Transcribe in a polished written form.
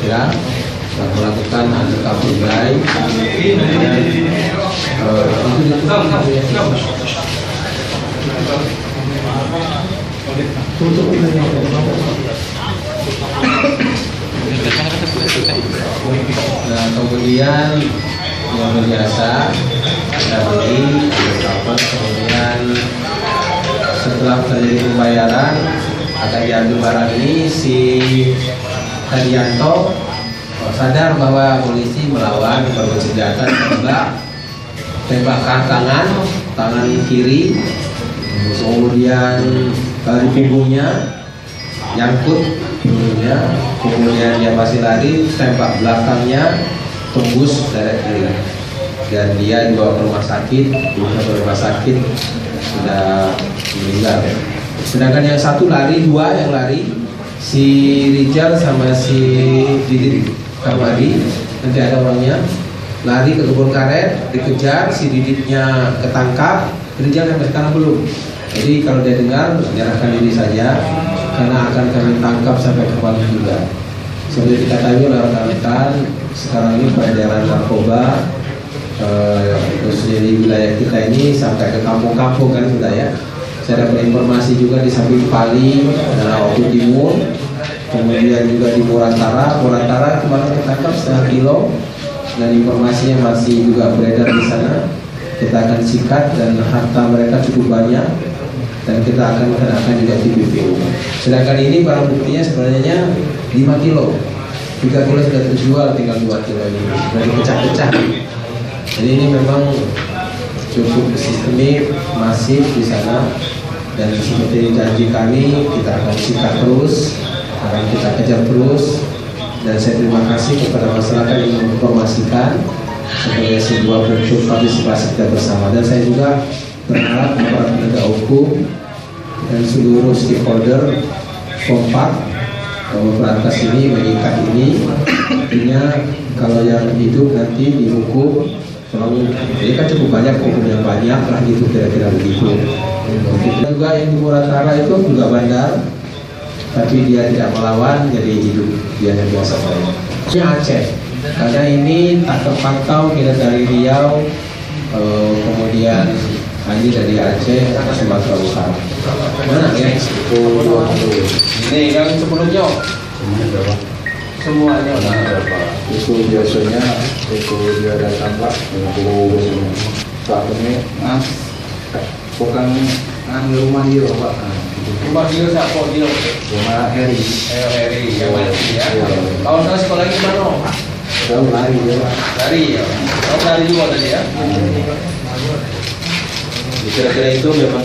kira-kira melakukan undercover buy dan nah, kemudian yang biasa dari undercover, kemudian setelah terjadi pembayaran akan diambil barang ini. Si Hadianto sadar bahwa polisi melawan, bersenjata, tembakkan tangan kiri, kemudian dari punggungnya nyangkut punggungnya, kemudian dia masih lari, tembak belakangnya tembus dari dan dia dibawa ke rumah sakit sudah meninggal. Sedangkan yang satu lari, dua yang lari, si Rijal sama si Didit Kamari, nanti ada orangnya, lari ke kebun karet, dikejar, si Diditnya ketangkap, Rijal sampai sekarang belum. Jadi kalau dia dengar, menyerahkan diri saja, karena akan kami tangkap sampai ke Palu juga. Seperti kita tahu oleh rekan-rekan, sekarang ini peredaran narkoba khususnya di wilayah kita ini sampai ke kampung-kampung kan sudah ya. Saya dapat informasi juga di samping Pali, Oku Timur, kemudian juga di Murantara kemarin ketangkap setengah kilo, dan informasinya masih juga beredar di sana. Kita akan sikat dan harta mereka cukup banyak dan kita akan kenakan juga TPPU. Sedangkan ini barang buktinya sebenarnya 5 kilo, 3 kilo sudah terjual, tinggal 2 kilo ini sudah dipecah-pecah. Jadi ini memang cukup sistemik, masif di sana, dan seperti janji kami kita akan sikat terus, akan kita kejar terus. Dan saya terima kasih kepada masyarakat yang menginformasikan sebagai sebuah bentuk partisipasi kita bersama. Dan saya juga berharap aparat penegak hukum dan seluruh stakeholder kompak memberantas ini, mengikat ini. Artinya kalau yang hidup nanti dihukum. Selalu, ini kan cukup banyak, hukum yang banyak lah gitu, kira-kira begitu. Dan juga yang di Murantara itu juga bandar, tapi dia tidak melawan, jadi hidup dia yang biasa saja. Ini Aceh, karena ini tak terpantau kita dari Riau, kemudian Haji dari Aceh atau Sumatera Utara. Mana ya? Ini yang sebelumnya. Semuanya itu biasanya itu dia datang lah Pak ini bukan rumah dia Pak, rumah dia siapa dia? Rumah Heri yang mati ya. Tahun tahun sekolah lagi mana? Tahu lari dia lari ya. Tahu lari juga tadi ya. Kira-kira itu memang